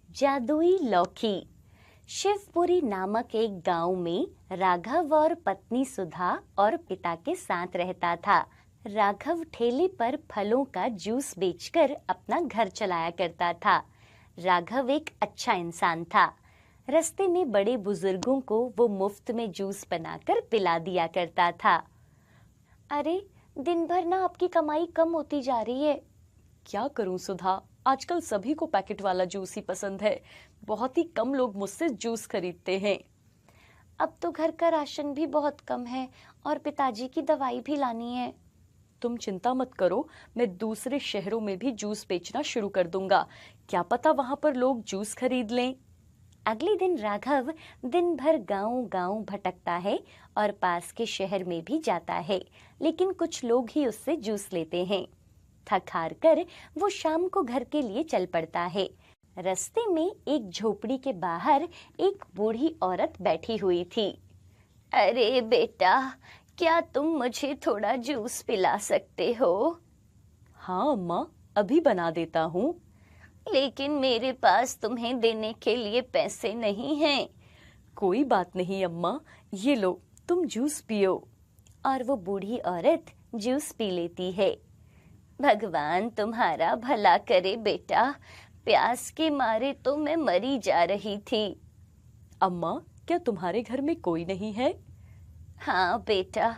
जादुई लौकी। शिवपुरी नामक एक गांव में राघव और पत्नी सुधा और पिता के साथ रहता था। राघव ठेले पर फलों का जूस बेचकर अपना घर चलाया करता था। राघव एक अच्छा इंसान था। रास्ते में बड़े बुजुर्गों को वो मुफ्त में जूस बनाकर पिला दिया करता था। अरे, दिन भर ना आपकी कमाई कम होती जा रही है। क्या करूं सुधा, आजकल सभी को पैकेट वाला जूस ही पसंद है। बहुत ही कम लोग मुझसे जूस खरीदते हैं। अब तो घर का राशन भी बहुत कम है और पिताजी की दवाई भी लानी है। तुम चिंता मत करो, मैं दूसरे शहरों में भी जूस बेचना शुरू कर दूंगा। क्या पता वहां पर लोग जूस खरीद लें। अगले दिन राघव दिन भर गांव-गांव भटकता है और पास के शहर में भी जाता है, लेकिन कुछ लोग ही उससे जूस लेते हैं। थक हार कर वो शाम को घर के लिए चल पड़ता है। रास्ते में एक झोपड़ी के बाहर एक बूढ़ी औरत बैठी हुई थी। अरे बेटा, क्या तुम मुझे थोड़ा जूस पिला सकते हो? हाँ अम्मा, अभी बना देता हूँ। लेकिन मेरे पास तुम्हें देने के लिए पैसे नहीं हैं। कोई बात नहीं अम्मा, ये लो, तुम जूस पियो। और वो बूढ़ी औरत जूस पी लेती है। भगवान तुम्हारा भला करे बेटा, प्यास के मारे तो मैं मरी जा रही थी। अम्मा, क्या तुम्हारे घर में कोई नहीं है? हाँ बेटा,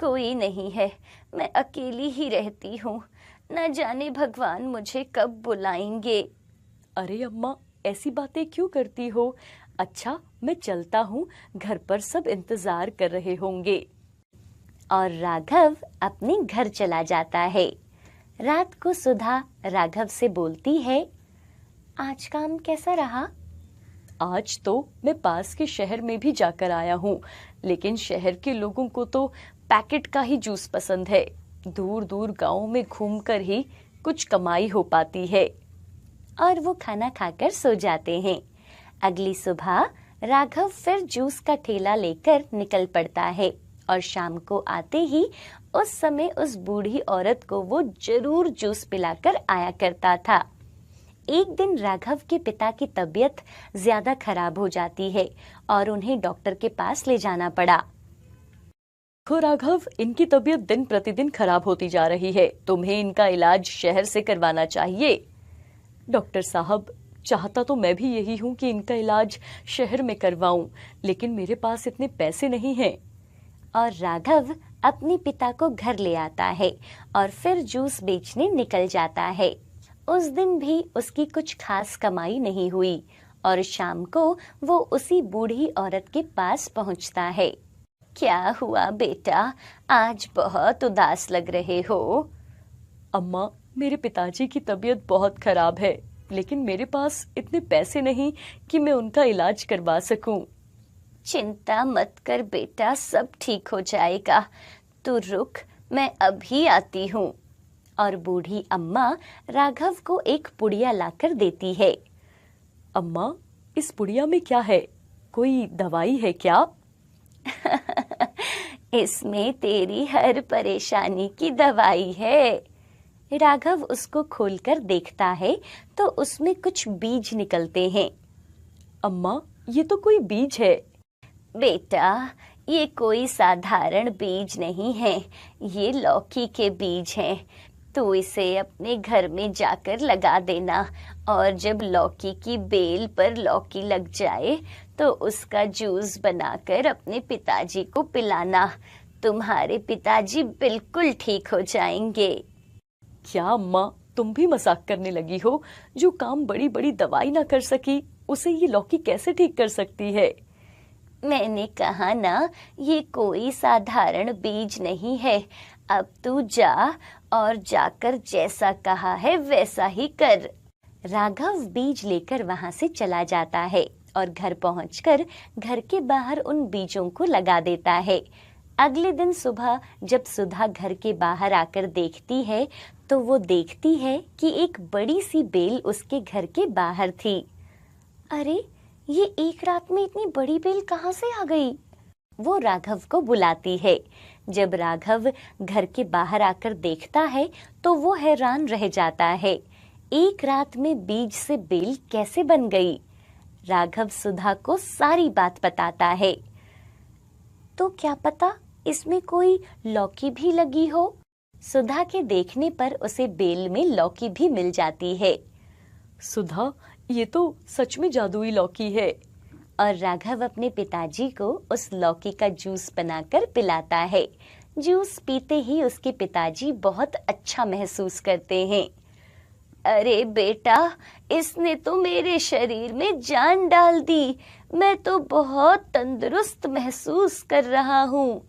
कोई नहीं है। मैं अकेली ही रहती हूँ। न जाने भगवान मुझे कब बुलाएंगे। अरे अम्मा, ऐसी बातें क्यों करती हो? अच्छा, मैं चलता हूँ, घर पर सब इंतजार कर रहे होंगे। और राघव अपने घर चला जाता है। रात को सुधा राघव से बोलती है, आज काम कैसा रहा? आज तो मैं पास के शहर में भी जाकर आया हूँ, लेकिन शहर के लोगों को तो पैकेट का ही जूस पसंद है। दूर दूर गाँव में घूमकर ही कुछ कमाई हो पाती है। और वो खाना खाकर सो जाते हैं। अगली सुबह राघव फिर जूस का ठेला लेकर निकल पड़ता है और शाम को आते ही उस समय उस बूढ़ी औरत को वो जरूर जूस पिलाकर आया करता था। एक दिन राघव के पिता की तबीयत ज्यादा खराब हो जाती है और उन्हें डॉक्टर के पास ले जाना पड़ा। देखो राघव, इनकी तबीयत दिन प्रतिदिन खराब होती जा रही है। तुम्हें इनका इलाज शहर से करवाना चाहिए। डॉक्टर साहब, चाहता तो मैं भी यही हूँ कि इनका इलाज शहर में करवाऊं, लेकिन मेरे पास इतने पैसे नहीं हैं। और राघव अपने पिता को घर ले आता है और फिर जूस बेचने निकल जाता है। उस दिन भी उसकी कुछ खास कमाई नहीं हुई और शाम को वो उसी बूढ़ी औरत के पास पहुंचता है। क्या हुआ बेटा, आज बहुत उदास लग रहे हो? अम्मा, मेरे पिताजी की तबीयत बहुत खराब है, लेकिन मेरे पास इतने पैसे नहीं कि मैं उनका इलाज करवा सकूं। चिंता मत कर बेटा, सब ठीक हो जाएगा। तू रुक, मैं अभी आती हूँ। और बूढ़ी अम्मा राघव को एक पुड़िया लाकर देती है। अम्मा, इस पुड़िया में क्या है? कोई दवाई है क्या? इसमें तेरी हर परेशानी की दवाई है। राघव उसको खोलकर देखता है तो उसमें कुछ बीज निकलते हैं। अम्मा, ये तो कोई बीज है। बेटा, ये कोई साधारण बीज नहीं है, ये लौकी के बीज हैं। तू इसे अपने घर में जाकर लगा देना और जब लौकी की बेल पर लौकी लग जाए तो उसका जूस बनाकर अपने पिताजी को पिलाना। तुम्हारे पिताजी बिल्कुल ठीक हो जाएंगे। क्या अम्मा, तुम भी मजाक करने लगी हो? जो काम बड़ी बड़ी दवाई ना कर सकी, उसे ये लौकी कैसे ठीक कर सकती है? मैंने कहा ना, ये कोई साधारण बीज नहीं है। अब तू जा और जाकर जैसा कहा है वैसा ही कर। राघव बीज लेकर वहां से चला जाता है और घर पहुंचकर घर के बाहर उन बीजों को लगा देता है। अगले दिन सुबह जब सुधा घर के बाहर आकर देखती है तो वो देखती है कि एक बड़ी सी बेल उसके घर के बाहर थी। अरे, ये एक रात में इतनी बड़ी बेल कहाँ से आ गई? वो राघव को बुलाती है। जब राघव घर के बाहर आकर देखता है तो वो हैरान रह जाता है। एक रात में बीज से बेल कैसे बन गई? राघव सुधा को सारी बात बताता है। तो क्या पता इसमें कोई लौकी भी लगी हो? सुधा के देखने पर उसे बेल में लौकी भी मिल जाती है। सुधा, ये तो सच में जादुई लौकी है। और राघव अपने पिताजी को उस लौकी का जूस बनाकर पिलाता है। जूस पीते ही उसके पिताजी बहुत अच्छा महसूस करते हैं। अरे बेटा, इसने तो मेरे शरीर में जान डाल दी। मैं तो बहुत तंदुरुस्त महसूस कर रहा हूँ।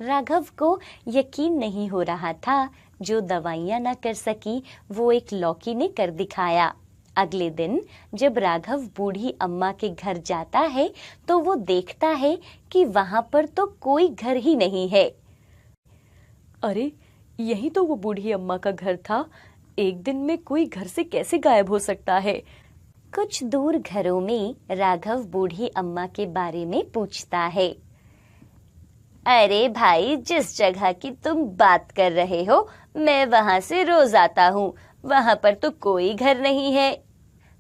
राघव को यकीन नहीं हो रहा था। जो दवाइयाँ न कर सकी वो एक लौकी ने कर दिखाया। अगले दिन जब राघव बूढ़ी अम्मा के घर जाता है तो वो देखता है कि वहां पर तो कोई घर ही नहीं है। अरे, यही तो वो बूढ़ी अम्मा का घर था। एक दिन में कोई घर से कैसे गायब हो सकता है? कुछ दूर घरों में राघव बूढ़ी अम्मा के बारे में पूछता है। अरे भाई, जिस जगह की तुम बात कर रहे हो मैं वहां से रोज आता हूँ। वहां पर तो कोई घर नहीं है।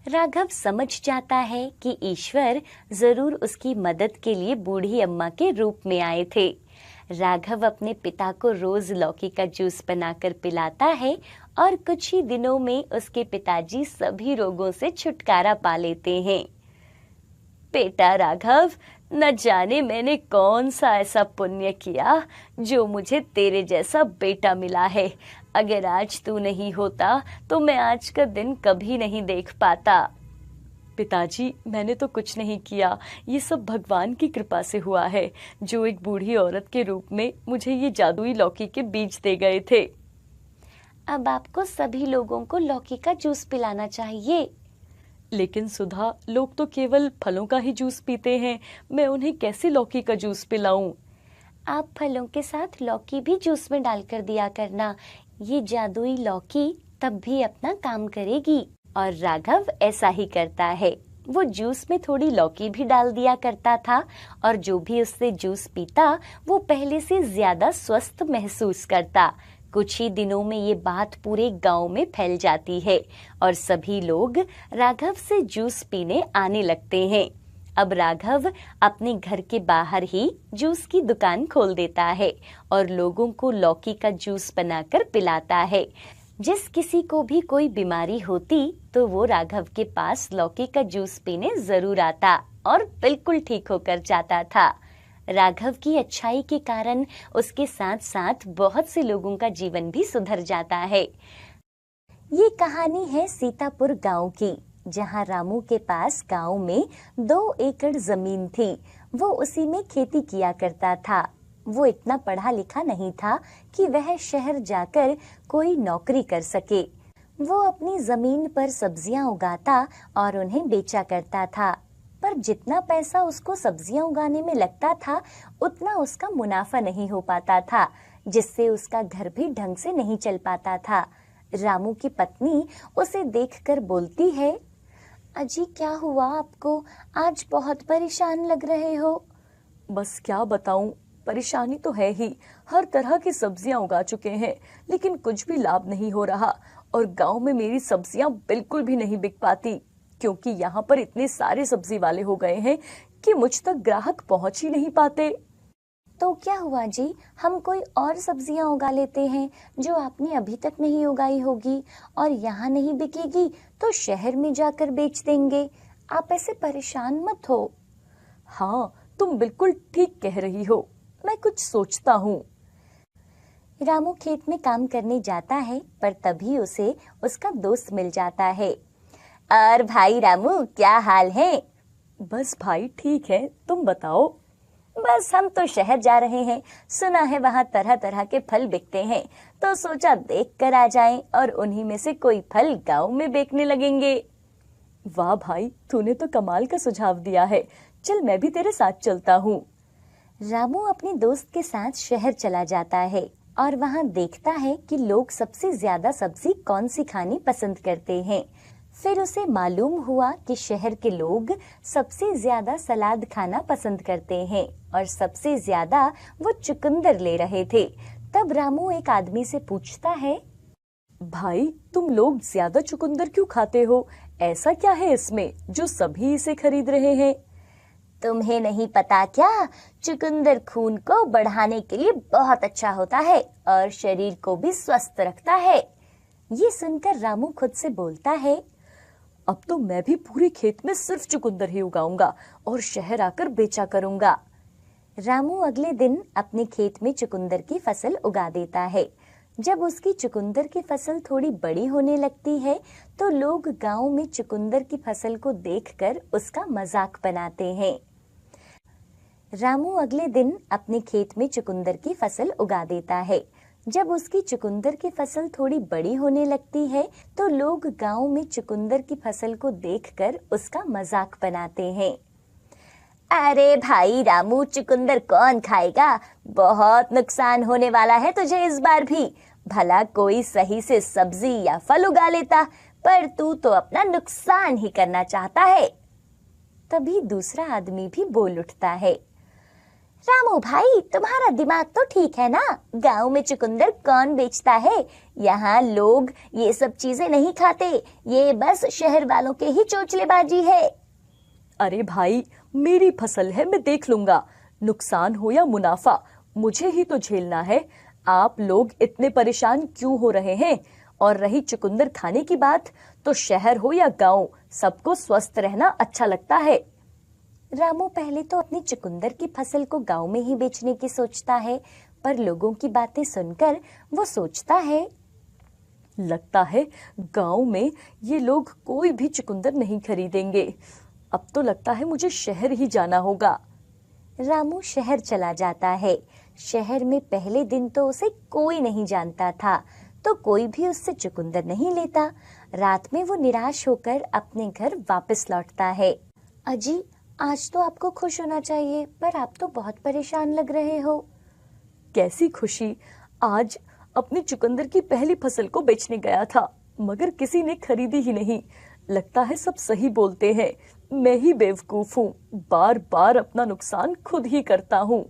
राघव समझ जाता है कि ईश्वर जरूर उसकी मदद के लिए बूढ़ी अम्मा के रूप में आए थे। राघव अपने पिता को रोज लौकी का जूस बनाकर पिलाता है और कुछ ही दिनों में उसके पिताजी सभी रोगों से छुटकारा पा लेते हैं। बेटा राघव, न जाने मैंने कौन सा ऐसा पुण्य किया जो मुझे तेरे जैसा बेटा मिला है। अगर आज तू नहीं होता तो मैं आज का दिन कभी नहीं देख पाता। पिताजी, मैंने तो कुछ नहीं किया। ये सब भगवान की कृपा से हुआ है, जो एक बूढ़ी औरत के रूप में मुझे ये जादुई लौकी के बीज दे गए थे। अब आपको सभी लोगों को लौकी का जूस पिलाना चाहिए। लेकिन सुधा, लोग तो केवल फलों का ही जूस पीते हैं। मैं उन्हें कैसे लौकी का जूस पिलाऊं? आप फलों के साथ लौकी भी जूस में डालकर दिया करना। ये जादुई लौकी तब भी अपना काम करेगी। और राघव ऐसा ही करता है। वो जूस में थोड़ी लौकी भी डाल दिया करता था और जो भी उससे जूस पीता वो पहले से ज्यादा स्वस्थ महसूस करता। कुछ ही दिनों में ये बात पूरे गांव में फैल जाती है और सभी लोग राघव से जूस पीने आने लगते हैं। अब राघव अपने घर के बाहर ही जूस की दुकान खोल देता है और लोगों को लौकी का जूस बनाकर पिलाता है। जिस किसी को भी कोई बीमारी होती तो वो राघव के पास लौकी का जूस पीने जरूर आता और बिल्कुल ठीक होकर जाता था। राघव की अच्छाई के कारण उसके साथ साथ बहुत से लोगों का जीवन भी सुधर जाता है। ये कहानी है सीतापुर गांव की, जहां रामू के पास गांव में 2 एकड़ जमीन थी। वो उसी में खेती किया करता था। वो इतना पढ़ा लिखा नहीं था कि वह शहर जाकर कोई नौकरी कर सके। वो अपनी जमीन पर सब्जियां उगाता और उन्हें बेचा करता था, पर जितना पैसा उसको सब्जियां उगाने में लगता था उतना उसका मुनाफा नहीं हो पाता था, जिससे उसका घर भी ढंग से नहीं चल पाता था। रामू की पत्नी उसे देखकर बोलती है, अजी क्या हुआ आपको? आज बहुत परेशान लग रहे हो। बस क्या बताऊं, परेशानी तो है ही। हर तरह की सब्जियां उगा चुके हैं लेकिन कुछ भी लाभ नहीं हो रहा और गांव में मेरी सब्जियां बिल्कुल भी नहीं बिक पाती, क्योंकि यहाँ पर इतने सारे सब्जी वाले हो गए हैं कि मुझ तक ग्राहक पहुंच ही नहीं पाते। तो क्या हुआ जी, हम कोई और सब्जियां उगा लेते हैं जो आपने अभी तक नहीं उगाई होगी, और यहाँ नहीं बिकेगी तो शहर में जाकर बेच देंगे। आप ऐसे परेशान मत हो। हाँ, तुम बिल्कुल ठीक कह रही हो। मैं कुछ सोचता हूँ। रामू खेत में काम करने जाता है, पर तभी उसे उसका दोस्त मिल जाता है। और भाई रामू, क्या हाल है? बस भाई ठीक है, तुम बताओ। बस हम तो शहर जा रहे हैं, सुना है वहाँ तरह तरह के फल बिकते हैं, तो सोचा देख कर आ जाएं और उन्हीं में से कोई फल गांव में बेचने लगेंगे। वाह भाई, तूने तो कमाल का सुझाव दिया है। चल मैं भी तेरे साथ चलता हूँ। रामू अपने दोस्त के साथ शहर चला जाता है और वहाँ देखता है कि लोग सबसे ज्यादा सब्जी कौन सी खानी पसंद करते हैं। फिर उसे मालूम हुआ कि शहर के लोग सबसे ज्यादा सलाद खाना पसंद करते हैं और सबसे ज्यादा वो चुकंदर ले रहे थे। तब रामू एक आदमी से पूछता है, भाई, तुम लोग ज्यादा चुकंदर क्यों खाते हो? ऐसा क्या है इसमें जो सभी इसे खरीद रहे हैं? तुम्हें नहीं पता क्या? चुकंदर खून को बढ़ाने के लिए बहुत अच्छा होता है और शरीर को भी स्वस्थ रखता है। ये सुनकर रामू खुद से बोलता है, अब तो मैं भी पूरे खेत में सिर्फ चुकंदर ही उगाऊंगा और शहर आकर बेचा करूंगा। रामू अगले दिन अपने खेत में चुकंदर की फसल उगा देता है। जब उसकी चुकंदर की फसल थोड़ी बड़ी होने लगती है तो लोग गांव में चुकंदर की फसल को देखकर उसका मजाक बनाते हैं। रामू अगले दिन अपने खेत में चुकंदर की फसल उगा देता है। जब उसकी चुकंदर की फसल थोड़ी बड़ी होने लगती है तो लोग गांव में चुकंदर की फसल को देखकर उसका मजाक बनाते हैं। अरे भाई रामू, चुकंदर कौन खाएगा? बहुत नुकसान होने वाला है तुझे इस बार भी। भला कोई सही से सब्जी या फल उगा लेता, पर तू तो अपना नुकसान ही करना चाहता है। तभी दूसरा आदमी भी बोल उठता है, रामू भाई, तुम्हारा दिमाग तो ठीक है ना? गांव में चुकंदर कौन बेचता है? यहाँ लोग ये सब चीजें नहीं खाते, ये बस शहर वालों के ही चोचलेबाजी है। अरे भाई, मेरी फसल है, मैं देख लूंगा। नुकसान हो या मुनाफा, मुझे ही तो झेलना है। आप लोग इतने परेशान क्यों हो रहे हैं? और रही चुकंदर खाने की बात, तो शहर हो या गांव, सबको स्वस्थ रहना अच्छा लगता है। रामू पहले तो अपनी चुकंदर की फसल को गांव में ही बेचने की सोचता है, पर लोगों की बातें सुनकर वो सोचता है, लगता है गांव में ये लोग कोई भी चुकंदर नहीं खरीदेंगे। अब तो लगता है मुझे शहर ही जाना होगा। रामू शहर चला जाता है। शहर में पहले दिन तो उसे कोई नहीं जानता था, तो कोई भी उससे चुकंदर नहीं लेता। रात में वो निराश होकर अपने घर वापस लौटता है। अजी, आज तो आपको खुश होना चाहिए, पर आप तो बहुत परेशान लग रहे हो। कैसी खुशी? आज अपनी चुकंदर की पहली फसल को बेचने गया था, मगर किसी ने खरीदी ही नहीं। लगता है सब सही बोलते हैं, मैं ही बेवकूफ हूँ, बार बार अपना नुकसान खुद ही करता हूँ।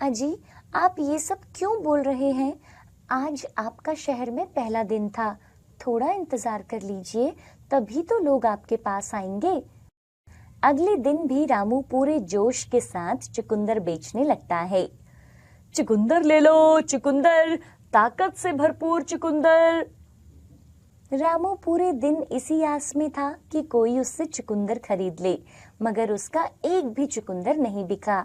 अजी, आप ये सब क्यों बोल रहे हैं? आज आपका शहर में पहला दिन था, थोड़ा इंतजार कर लीजिए, तभी तो लोग आपके पास आएंगे। अगले दिन भी रामू पूरे जोश के साथ चुकंदर बेचने लगता है। चुकंदर ले लो, चुकंदर, ताकत से भरपूर चुकंदर। रामू पूरे दिन इसी आस में था कि कोई उससे चुकंदर खरीद ले, मगर उसका एक भी चुकंदर नहीं बिका।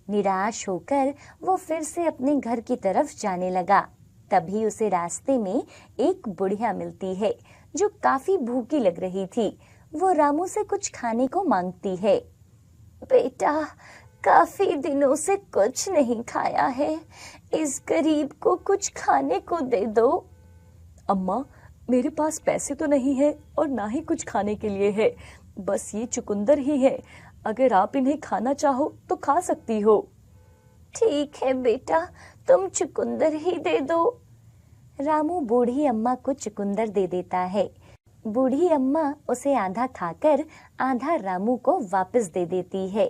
निराश होकर वो फिर से अपने घर की तरफ जाने लगा। तभी उसे रास्ते में एक बुढ़िया मिलती है जो काफी भूखी लग रही थी। वो रामू से कुछ खाने को मांगती है। बेटा, काफी दिनों से कुछ नहीं खाया है, इस गरीब को कुछ खाने को दे दो। अम्मा, मेरे पास पैसे तो नहीं है और ना ही कुछ खाने के लिए है, बस ये चुकंदर ही है। अगर आप इन्हें खाना चाहो तो खा सकती हो। ठीक है बेटा, तुम चुकंदर ही दे दो। रामू बूढ़ी अम्मा को चुकंदर दे देता है। बूढ़ी अम्मा उसे आधा खाकर आधा रामू को वापस दे देती है।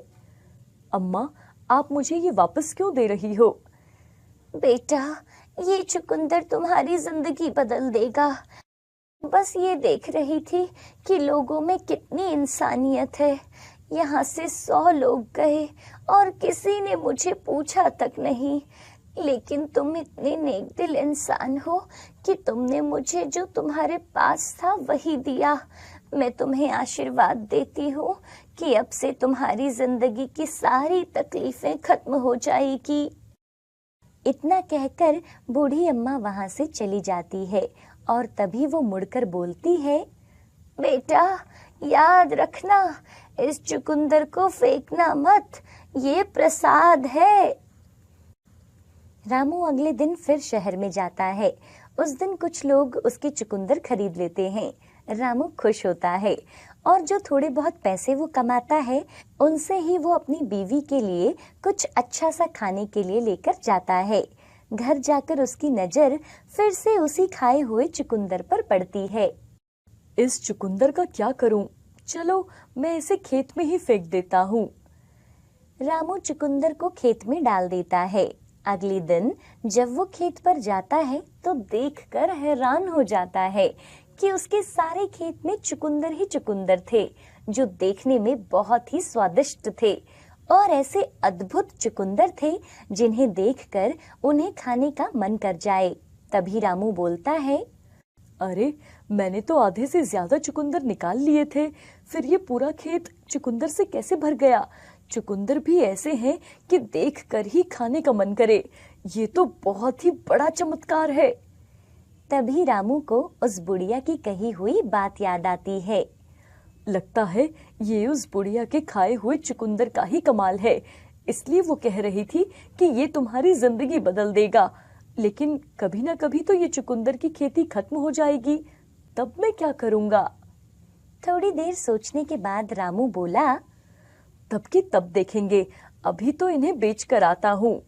अम्मा, आप मुझे ये वापस क्यों दे रही हो? बेटा, ये चुकंदर तुम्हारी जिंदगी बदल देगा। बस ये देख रही थी कि लोगों में कितनी इंसानियत है। यहाँ से 100 लोग गए और किसी ने मुझे पूछा तक नहीं, लेकिन तुम इतने नेक दिल इंसान हो कि तुमने मुझे जो तुम्हारे पास था वही दिया। मैं तुम्हें आशीर्वाद देती हूँ कि अब से तुम्हारी जिंदगी की सारी तकलीफें खत्म हो जाएगी। इतना कहकर बूढ़ी अम्मा वहां से चली जाती है और तभी वो मुड़कर बोलती है, बेटा, याद रखना, इस चुकंदर को फेंकना मत, ये प्रसाद है। रामू अगले दिन फिर शहर में जाता है। उस दिन कुछ लोग उसकी चुकंदर खरीद लेते हैं। रामू खुश होता है और जो थोड़े बहुत पैसे वो कमाता है उनसे ही वो अपनी बीवी के लिए कुछ अच्छा सा खाने के लिए लेकर जाता है। घर जाकर उसकी नजर फिर से उसी खाए हुए चुकंदर पर पड़ती है। इस चुकंदर का क्या करूं? चलो मैं इसे खेत में ही फेंक देता हूँ। रामू चुकंदर को खेत में डाल देता है अगले दिन जब वो खेत पर जाता है तो देखकर हैरान हो जाता है कि उसके सारे खेत में चुकंदर ही चुकंदर थे, जो देखने में बहुत ही स्वादिष्ट थे और ऐसे अद्भुत चुकंदर थे जिन्हें देखकर उन्हें खाने का मन कर जाए। तभी रामू बोलता है, अरे मैंने तो आधे से ज्यादा चुकंदर निकाल लिए थे, फिर ये पूरा खेत चुकंदर से कैसे भर गया? चुकंदर भी ऐसे हैं कि देखकर ही खाने का मन करे। ये तो बहुत ही बड़ा चमत्कार है। तभी रामू को उस बुढ़िया की कही हुई बात याद आती है। लगता है ये उस बुढ़िया के खाए हुए चुकंदर का ही कमाल है, इसलिए वो कह रही थी कि ये तुम्हारी जिंदगी बदल देगा। लेकिन कभी ना कभी तो ये चुकंदर की खेती खत्म हो जाएगी, तब मैं क्या करूंगा? थोड़ी देर सोचने के बाद रामू बोला, तब की तब देखेंगे, अभी तो इन्हें बेच कर आता हूँ।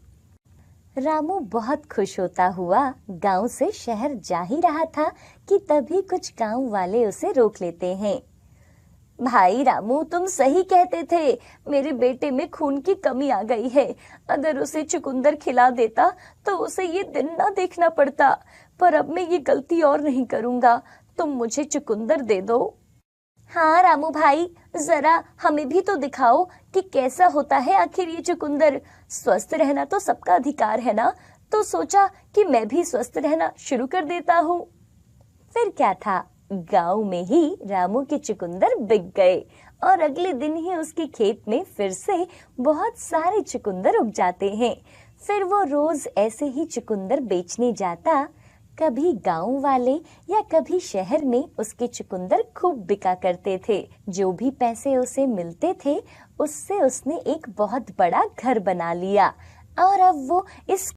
रामू बहुत खुश होता हुआ गांव से शहर जा ही रहा था कि तभी कुछ गांव वाले उसे रोक लेते हैं। भाई रामू, तुम सही कहते थे, मेरे बेटे में खून की कमी आ गई है। अगर उसे चुकंदर खिला देता तो उसे ये दिन ना देखना पड़ता, पर अब मैं ये गलती और नहीं करूंगा। तुम मुझे चुकंदर दे दो। हाँ रामू भाई, जरा हमें भी तो दिखाओ कि कैसा होता है आखिर ये चुकंदर। स्वस्थ रहना तो सबका अधिकार है ना, तो सोचा कि मैं भी स्वस्थ रहना शुरू कर देता हूँ। फिर क्या था, गांव में ही रामू के चुकंदर बिक गए और अगले दिन ही उसके खेत में फिर से बहुत सारे चुकंदर उग जाते हैं। फिर वो रोज ऐसे ही चुकंदर बेचने जाता। कभी गांव वाले या कभी शहर में उसके चुकंदर खूब बिका करते थे। जो भी पैसे उसे मिलते थे उससे उसने एक बहुत बड़ा घर बना लिया और अब वो इस